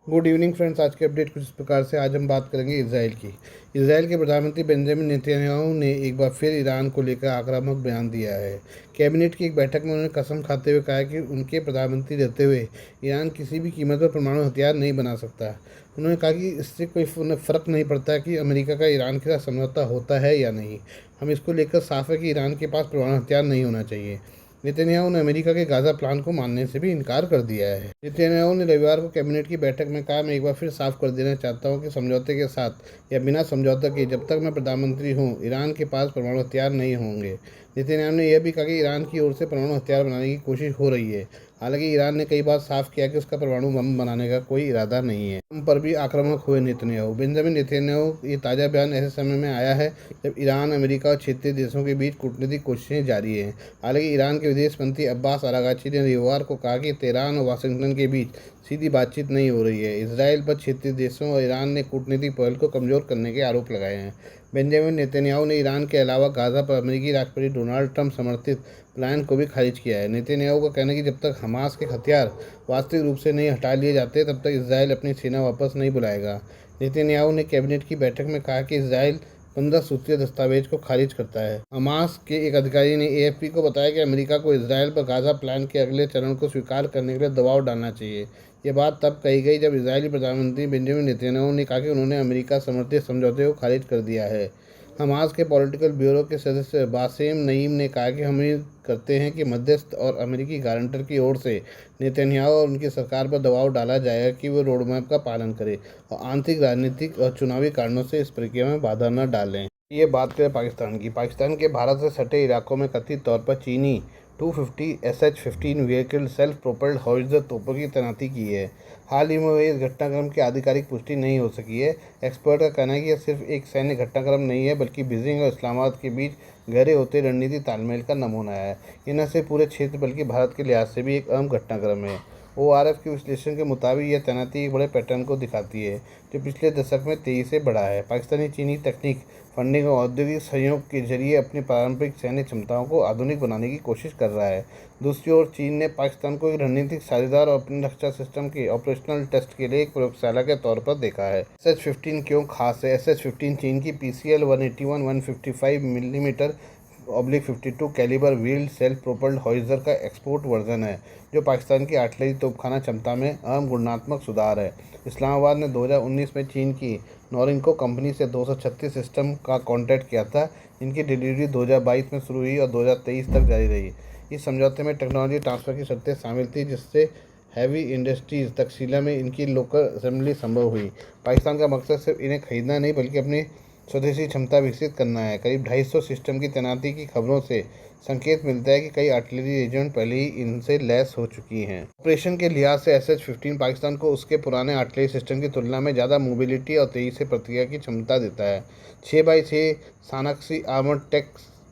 Good evening friends. आज के update कुछ इस प्रकार से। आज हम बात करेंगे इसराइल की। इसराइल के प्रधानमंत्री बेंजामिन नेतन्याहू ने एक बार फिर ईरान को लेकर आक्रामक बयान दिया है। कैबिनेट की एक बैठक में उन्होंने कसम खाते हुए कहा कि उनके प्रधानमंत्री रहते हुए ईरान किसी भी कीमत पर परमाणु हथियार नहीं बना सकता। उन्होंने कहा कि इससे कोई फ़र्क नहीं पड़ता कि अमेरिका का ईरान के साथ समझौता होता है या नहीं। हम इसको लेकर साफ है कि ईरान के पास परमाणु हथियार नहीं होना चाहिए। नेतन्याहू ने अमेरिका के गाज़ा प्लान को मानने से भी इनकार कर दिया है। नेतन्याहू ने रविवार को कैबिनेट की बैठक में कहा, मैं एक बार फिर साफ कर देना चाहता हूं कि समझौते के साथ या बिना समझौते के जब तक मैं प्रधानमंत्री हूं, ईरान के पास परमाणु हथियार नहीं होंगे। नेतन्याहू ने यह भी कहा कि ईरान की ओर से परमाणु हथियार बनाने की कोशिश हो रही है। हालांकि ईरान ने कई बार साफ किया कि उसका परमाणु बम बनाने का कोई इरादा नहीं है। हम पर भी आक्रामक हुए नेतन्याहू। बेंजामिन नेतन्याहू ये ताज़ा बयान ऐसे समय में आया है जब ईरान, अमेरिका और क्षेत्रीय देशों के बीच कूटनीतिक कोशिशें जारी हैं। हालांकि ईरान के विदेश मंत्री अब्बास अरागाची ने रविवार को कहा कि तेहरान और वाशिंगटन के बीच सीधी बातचीत नहीं हो रही है। इसराइल पर क्षेत्रीय देशों और ईरान ने कूटनीतिक पहल को कमज़ोर करने के आरोप लगाए हैं। बेंजामिन नेतन्याहू ने ईरान के अलावा गाज़ा पर अमेरिकी राष्ट्रपति डोनाल्ड ट्रंप समर्थित प्लान को भी खारिज किया है। नेतन्याहू का कहना है कि जब तक हमास के हथियार वास्तविक रूप से नहीं हटा लिए जाते तब तक इसराइल अपनी सेना वापस नहीं बुलाएगा। नेतन्याहू ने कैबिनेट की बैठक में कहा कि इसराइल 15 सूत्रीय दस्तावेज को खारिज करता है। हमास के एक अधिकारी ने एएफपी को बताया कि अमेरिका को इसराइल पर गाज़ा प्लान के अगले चरण को स्वीकार करने के लिए दबाव डालना चाहिए। ये बात तब कही गई जब इजरायली प्रधानमंत्री बेंजामिन नेतन्याहू ने कहा कि उन्होंने अमेरिका समर्थित समझौते को खारिज कर दिया है। हमास के पॉलिटिकल ब्यूरो के सदस्य बासेम नईम ने कहा कि हम उम्मीद करते हैं कि मध्यस्थ और अमेरिकी गारंटर की ओर से नेतन्याहू और उनकी सरकार पर दबाव डाला जाएगा कि वे रोडमैप का पालन करें और आंतरिक, राजनीतिक और चुनावी कारणों से इस प्रक्रिया में बाधा न डालें। ये बात करें पाकिस्तान की। पाकिस्तान के भारत से सटे इलाकों में कथित तौर पर चीनी 250 SH-15 व्हीकल सेल्फ प्रोपेल्ड हौज़र तोपों की तैनाती की है। हाल ही में इस घटनाक्रम की आधिकारिक पुष्टि नहीं हो सकी है। एक्सपर्ट का कहना है कि यह सिर्फ एक सैन्य घटनाक्रम नहीं है बल्कि बीजिंग और इस्लामाबाद के बीच गहरे होते रणनीतिक तालमेल का नमूना है। ये न सिर्फ पूरे क्षेत्र बल्कि भारत के लिहाज से भी एक अहम घटनाक्रम है। ORF के विश्लेषण के मुताबिक यह तैनाती एक बड़े पैटर्न को दिखाती है जो पिछले दशक में तेजी से बढ़ा है। पाकिस्तानी चीनी तकनीक, फंडिंग और औद्योगिक सहयोग के जरिए अपनी पारंपरिक सैन्य क्षमताओं को आधुनिक बनाने की कोशिश कर रहा है। दूसरी ओर चीन ने पाकिस्तान को एक रणनीतिक साझेदार और अपनी रक्षा सिस्टम के ऑपरेशनल टेस्ट के लिए एक प्रयोगशाला के तौर पर देखा है। SH-15 क्यों खास है? SH-15 चीन की PCL 181 155 millimetre /52 calibre wheeled self propelled howitzer का एक्सपोर्ट वर्जन है जो पाकिस्तान की आर्टिलरी तोपखाना क्षमता में अहम गुणात्मक सुधार है। इस्लामाबाद ने 2019 में चीन की नोरिंको कंपनी से 236 सिस्टम का कॉन्ट्रैक्ट किया था, जिनकी डिलीवरी 2022 में शुरू हुई और 2023 तक जारी रही। इस समझौते में टेक्नोलॉजी ट्रांसफ़र की शर्तें शामिल थी जिससे हैवी इंडस्ट्रीज़ तक्षशिला में इनकी लोकल असेंबली संभव हुई। पाकिस्तान का मकसद सिर्फ इन्हें खरीदना नहीं बल्कि अपनी स्वदेशी क्षमता विकसित करना है। करीब 250 सिस्टम की तैनाती की खबरों से संकेत मिलता है कि कई आर्टिलरी रेजिमेंट पहले ही इनसे लैस हो चुकी हैं। ऑपरेशन के लिहाज से SH-15 पाकिस्तान को उसके पुराने आर्टिलरी सिस्टम की तुलना में ज़्यादा मोबिलिटी और तेज़ी से प्रतिक्रिया की क्षमता देता है। 6x6 सानाक्सी आर्मर्ड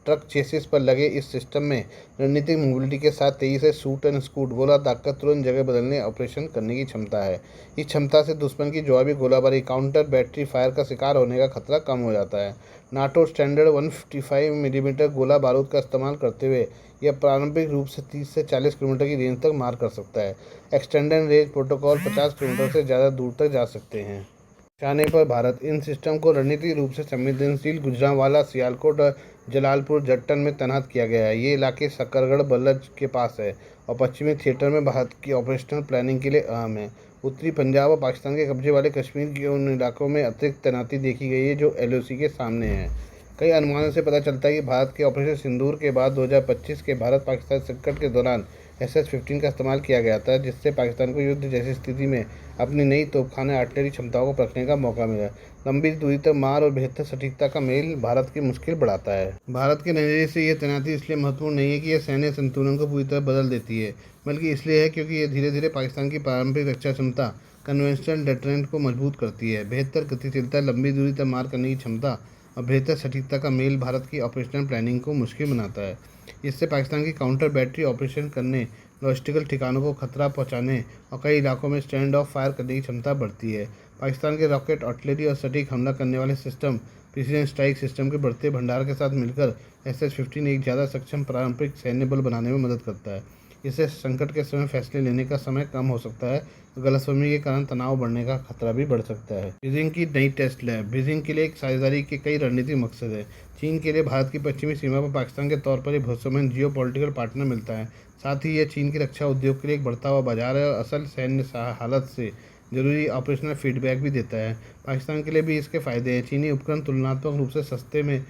ट्रक चेसिस पर लगे इस सिस्टम में रणनीतिक मोबिलिटी के साथ तेजी से शूट एंड स्कूट गोला दागकर तुरंत जगह बदलने ऑपरेशन करने की क्षमता है। इस क्षमता से दुश्मन की जवाबी गोलाबारी, काउंटर बैटरी फायर का शिकार होने का खतरा कम हो जाता है। नाटो स्टैंडर्ड 155 मिलीमीटर गोला बारूद का इस्तेमाल करते हुए यह पारंपरिक रूप से 30 से 40 किलोमीटर की रेंज तक मार कर सकता है। एक्सटेंडेड रेंज प्रोटोकॉल 50 किलोमीटर से ज़्यादा दूर तक जा सकते हैं। निशाने पर भारत। इन सिस्टम को रणनीतिक रूप से संवेदनशील गुजरांवाला, सियालकोट और जलालपुर जट्टन में तैनात किया गया है। ये इलाके सकरगढ़ बल्लज के पास है और पश्चिमी थिएटर में भारत की ऑपरेशनल प्लानिंग के लिए अहम है। उत्तरी पंजाब और पाकिस्तान के कब्जे वाले कश्मीर के उन इलाकों में अतिरिक्त तैनाती देखी गई है जो LOC के सामने है। कई अनुमानों से पता चलता है कि भारत के ऑपरेशन सिंदूर के बाद 2025 के भारत पाकिस्तान संकट के दौरान SH-15 का इस्तेमाल किया गया था, जिससे पाकिस्तान को युद्ध जैसी स्थिति में अपनी नई तोपखाने आर्टिलरी क्षमताओं को परखने का मौका मिला। लंबी दूरी तक मार और बेहतर सटीकता का मेल भारत की मुश्किल बढ़ाता है। भारत के नज़रिए से यह तैनाती इसलिए महत्वपूर्ण नहीं है कि यह सैन्य संतुलन को पूरी तरह बदल देती है, बल्कि इसलिए है क्योंकि यह धीरे धीरे पाकिस्तान की पारंपरिक रक्षा क्षमता, कन्वेंशनल डेटरेंट को मजबूत करती है। बेहतर गतिशीलता, लंबी दूरी तक मार करने की क्षमता और बेहतर सटीकता का मेल भारत की ऑपरेशनल प्लानिंग को मुश्किल बनाता है। इससे पाकिस्तान की काउंटर बैटरी ऑपरेशन करने, लॉजिस्टिकल ठिकानों को खतरा पहुंचाने और कई इलाकों में स्टैंड ऑफ फायर करने की क्षमता बढ़ती है। पाकिस्तान के रॉकेट, आर्टिलरी और सटीक हमला करने वाले सिस्टम, प्रिसीजन स्ट्राइक सिस्टम के बढ़ते भंडार के साथ मिलकर SH-15 एक ज़्यादा सक्षम पारंपरिक सैन्य बल बनाने में मदद करता है। इससे संकट के समय फैसले लेने का समय कम हो सकता है। गलतफहमी के कारण तनाव बढ़ने का खतरा भी बढ़ सकता है। बीजिंग की नई टेस्ट लैब। बीजिंग के लिए एक साझेदारी के कई रणनीतिक मकसद है। चीन के लिए भारत की पश्चिमी सीमा पर पाकिस्तान के तौर पर एक भरोसेमंद जियो पॉलिटिकल पार्टनर मिलता है। साथ ही यह चीन की रक्षा उद्योग के लिए एक बढ़ता हुआ बाजार है और असल सैन्य हालत से जरूरी ऑपरेशनल फीडबैक भी देता है। पाकिस्तान के लिए भी इसके फायदे हैं। चीनी उपकरण तुलनात्मक रूप से सस्ते में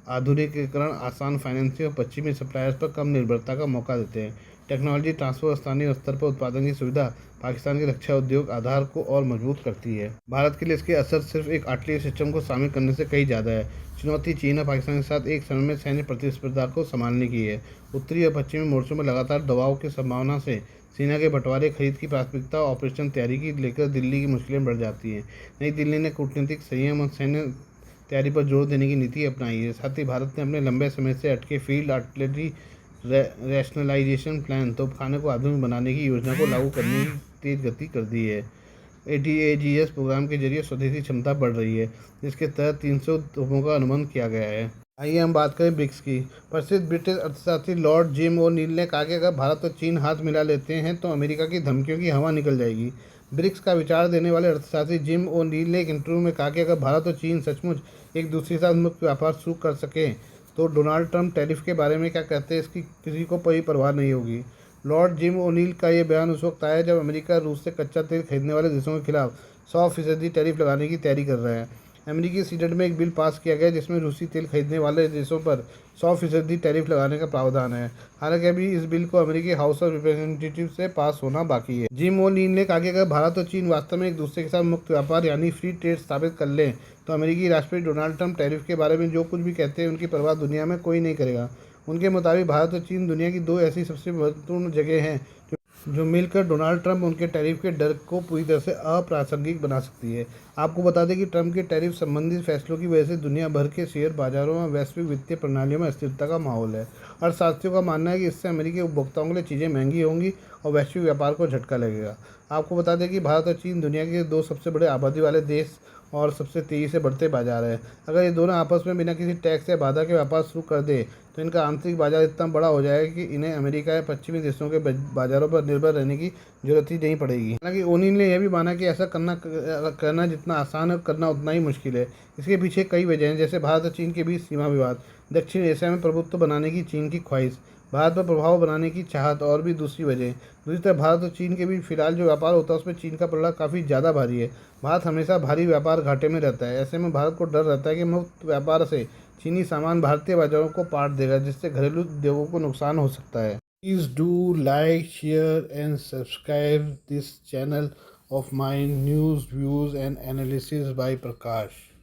आधुनिकीकरण, आसान फाइनेंसिंग और पश्चिमी सप्लायर्स पर कम निर्भरता का मौका देते हैं। टेक्नोलॉजी ट्रांसफर और स्थानीय स्तर पर उत्पादन की सुविधा पाकिस्तान के रक्षा उद्योग आधार को और मजबूत करती है। भारत के लिए इसके असर सिर्फ एक आर्टिलरी सिस्टम को शामिल करने से कहीं ज़्यादा है। चुनौती चीन और पाकिस्तान के साथ एक समय में सैन्य प्रतिस्पर्धा को संभालने की है। उत्तरी और पश्चिमी मोर्चों में लगातार दबाव की संभावना से सेना के बंटवारे, खरीद की प्राथमिकता और ऑपरेशन तैयारी की लेकर दिल्ली की मुश्किलें बढ़ जाती हैं। नई दिल्ली ने कूटनीतिक संयम और सैन्य तैयारी पर जोर देने की नीति अपनाई है। साथ ही भारत ने अपने लंबे समय से अटके फील्ड आर्टिलरी रैशनलाइजेशन प्लान, तोपखाने को आधुनिक बनाने की योजना को लागू करने की तेज गति कर दी है। ATAGS प्रोग्राम के जरिए स्वदेशी क्षमता बढ़ रही है, जिसके तहत 300 तोपों का अनुबंध किया गया है। आइए हम बात करें ब्रिक्स की। प्रसिद्ध ब्रिटिश अर्थशास्त्री लॉर्ड जिम ओ'नील ने कहा कि अगर भारत और चीन हाथ मिला लेते हैं तो अमेरिका की धमकियों की हवा निकल जाएगी। ब्रिक्स का विचार देने वाले अर्थशास्त्री जिम ओ'नील ने एक इंटरव्यू में कहा कि अगर भारत और चीन सचमुच एक दूसरे के साथ मुक्त व्यापार शुरू कर सकें तो डोनाल्ड ट्रंप टैरिफ के बारे में क्या कहते हैं इसकी किसी को कोई परवाह नहीं होगी। लॉर्ड जिम ओ'नील का यह बयान उस वक्त आया जब अमेरिका रूस से कच्चा तेल खरीदने वाले देशों के खिलाफ 100% टैरिफ लगाने की तैयारी कर रहा है। अमेरिकी सीनेट में एक बिल पास किया गया जिसमें रूसी तेल खरीदने वाले देशों पर 100% टैरिफ लगाने का प्रावधान है। हालांकि अभी इस बिल को अमेरिकी हाउस ऑफ रिप्रेजेंटेटिव से पास होना बाकी है। जिम ओ'नील ने कहा कि अगर भारत और चीन वास्तव में एक दूसरे के साथ मुक्त व्यापार यानी फ्री ट्रेड स्थापित कर लें तो अमेरिकी राष्ट्रपति डोनाल्ड ट्रंप टैरिफ के बारे में जो कुछ भी कहते हैं उनकी परवाह दुनिया में कोई नहीं करेगा। उनके मुताबिक भारत और चीन दुनिया की दो ऐसी सबसे महत्वपूर्ण जगह हैं जो मिलकर डोनाल्ड ट्रंप उनके टैरिफ के डर को पूरी तरह से अप्रासंगिक बना सकती है। आपको बता दें कि ट्रंप के टैरिफ संबंधित फैसलों की वजह से दुनिया भर के शेयर बाजारों में वैश्विक वित्तीय प्रणालियों में अस्थिरता का माहौल है। अर्थशास्त्रियों का मानना है कि इससे अमेरिकी उपभोक्ताओं के लिए चीज़ें महंगी होंगी और वैश्विक व्यापार को झटका लगेगा। आपको बता दें कि भारत और चीन दुनिया के दो सबसे बड़े आबादी वाले देश और सबसे तेज़ी से बढ़ते बाजार है। अगर ये दोनों आपस में बिना किसी टैक्स या बाधा के व्यापार शुरू कर दे तो इनका आंतरिक बाजार इतना बड़ा हो जाएगा कि इन्हें अमेरिका या पश्चिमी देशों के बाजारों पर निर्भर रहने की जरूरत ही नहीं पड़ेगी। हालांकि ओ'नील ने यह भी माना कि ऐसा करना जितना आसान है करना उतना ही मुश्किल है। इसके पीछे कई वजह हैं, जैसे भारत और चीन के बीच सीमा विवाद, दक्षिण एशिया में प्रभुत्व बनाने की चीन की ख्वाहिश, भारत पर प्रभाव बनाने की चाहत और भी दूसरी वजह। दूसरी तरफ भारत और चीन के बीच फिलहाल जो व्यापार होता है उसमें चीन का पलड़ा काफ़ी ज़्यादा भारी है। भारत हमेशा भारी व्यापार घाटे में रहता है। ऐसे में भारत को डर रहता है कि मुक्त व्यापार से चीनी सामान भारतीय बाजारों को पाट देगा, जिससे घरेलू उद्योगों को नुकसान हो सकता है। Please do like, share and subscribe this channel of mine news, views and analysis bye Prakash.